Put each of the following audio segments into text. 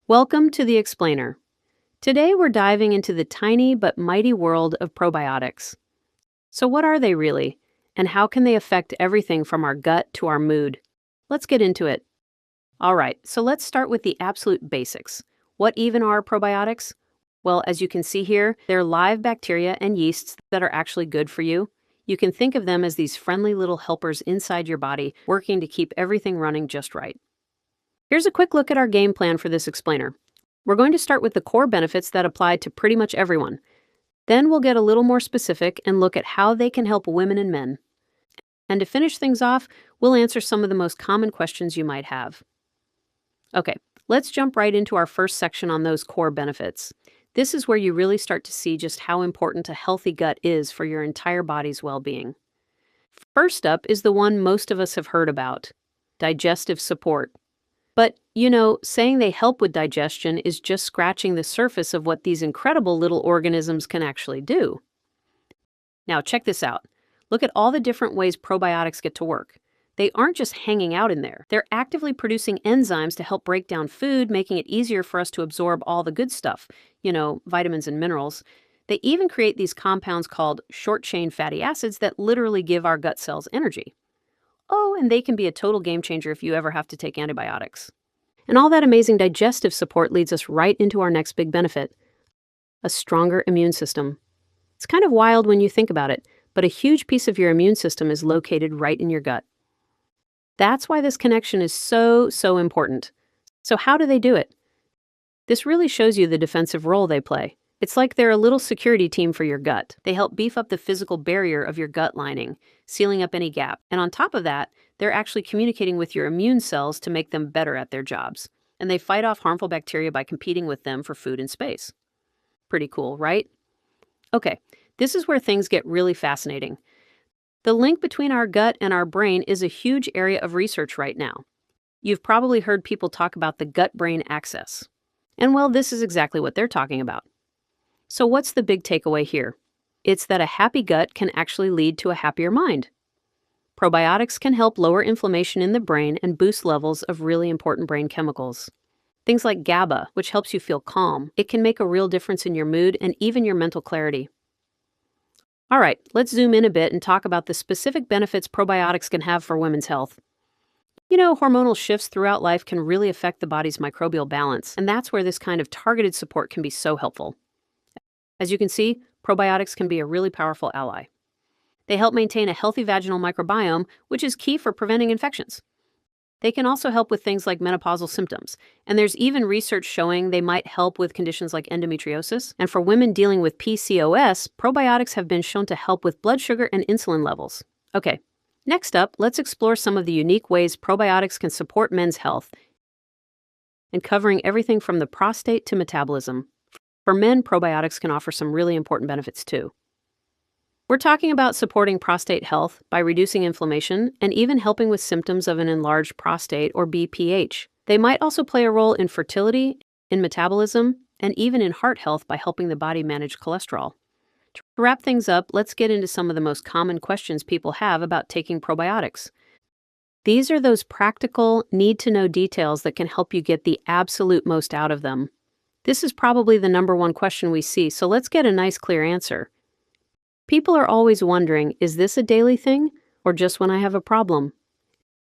Welcome to the Explainer. Today we're diving into the tiny but mighty world of probiotics. So, what are they really? And how can they affect everything from our gut to our mood? Let's get into it. All right, so let's start with the absolute basics. What even are probiotics? Well, as you can see here, they're live bacteria and yeasts that are actually good for you. You can think of them as these friendly little helpers inside your body working to keep everything running just right. Here's a quick look at our game plan for this explainer. We're going to start with the core benefits that apply to pretty much everyone. Then we'll get a little more specific and look at how they can help women and men. And to finish things off, we'll answer some of the most common questions you might have. Okay, let's jump right into our first section on those core benefits. This is where you really start to see just how important a healthy gut is for your entire body's well-being. First up is the one most of us have heard about: digestive support. But, saying they help with digestion is just scratching the surface of what these incredible little organisms can actually do. Now, check this out. Look at all the different ways probiotics get to work. They aren't just hanging out in there. They're actively producing enzymes to help break down food, making it easier for us to absorb all the good stuff, vitamins and minerals. They even create these compounds called short-chain fatty acids that literally give our gut cells energy. Oh, and they can be a total game changer if you ever have to take antibiotics. And all that amazing digestive support leads us right into our next big benefit: a stronger immune system. It's kind of wild when you think about it, but a huge piece of your immune system is located right in your gut. That's why this connection is so important. So how do they do it? This really shows you the defensive role they play. It's like they're a little security team for your gut. They help beef up the physical barrier of your gut lining, sealing up any gap. And on top of that, they're actually communicating with your immune cells to make them better at their jobs. And they fight off harmful bacteria by competing with them for food and space. Pretty cool, right? Okay, this is where things get really fascinating. The link between our gut and our brain is a huge area of research right now. You've probably heard people talk about the gut-brain axis. And well, this is exactly what they're talking about. So what's the big takeaway here? It's that a happy gut can actually lead to a happier mind. Probiotics can help lower inflammation in the brain and boost levels of really important brain chemicals. Things like GABA, which helps you feel calm. It can make a real difference in your mood and even your mental clarity. All right, let's zoom in a bit and talk about the specific benefits probiotics can have for women's health. Hormonal shifts throughout life can really affect the body's microbial balance, and that's where this kind of targeted support can be so helpful. As you can see, probiotics can be a really powerful ally. They help maintain a healthy vaginal microbiome, which is key for preventing infections. They can also help with things like menopausal symptoms, and there's even research showing they might help with conditions like endometriosis. And for women dealing with PCOS, probiotics have been shown to help with blood sugar and insulin levels. Okay, next up, let's explore some of the unique ways probiotics can support men's health, and covering everything from the prostate to metabolism. For men, probiotics can offer some really important benefits too. We're talking about supporting prostate health by reducing inflammation and even helping with symptoms of an enlarged prostate or BPH. They might also play a role in fertility, in metabolism, and even in heart health by helping the body manage cholesterol. To wrap things up, let's get into some of the most common questions people have about taking probiotics. These are those practical, need-to-know details that can help you get the absolute most out of them. This is probably the number one question we see, so let's get a nice clear answer. People are always wondering, is this a daily thing or just when I have a problem?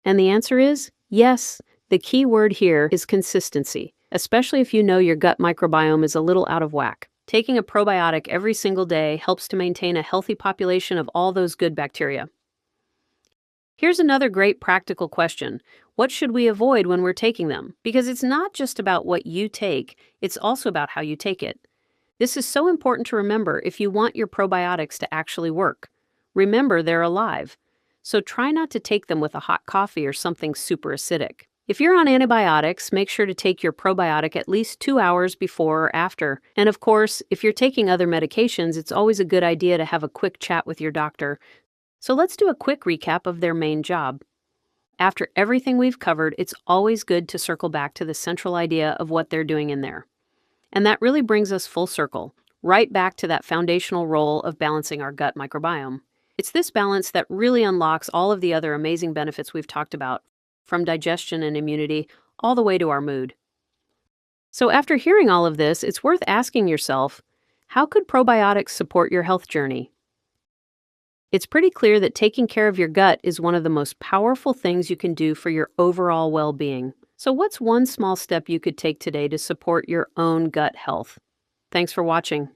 And the answer is yes. The key word here is consistency, especially if you know your gut microbiome is a little out of whack. Taking a probiotic every single day helps to maintain a healthy population of all those good bacteria. Here's another great practical question. What should we avoid when we're taking them? Because it's not just about what you take, it's also about how you take it. This is so important to remember if you want your probiotics to actually work. Remember, they're alive. So try not to take them with a hot coffee or something super acidic. If you're on antibiotics, make sure to take your probiotic at least 2 hours before or after. And of course, if you're taking other medications, it's always a good idea to have a quick chat with your doctor. So let's do a quick recap of their main job. After everything we've covered, it's always good to circle back to the central idea of what they're doing in there. And that really brings us full circle, right back to that foundational role of balancing our gut microbiome. It's this balance that really unlocks all of the other amazing benefits we've talked about, from digestion and immunity all the way to our mood. So, after hearing all of this, it's worth asking yourself, how could probiotics support your health journey? It's pretty clear that taking care of your gut is one of the most powerful things you can do for your overall well being. So, what's one small step you could take today to support your own gut health? Thanks for watching.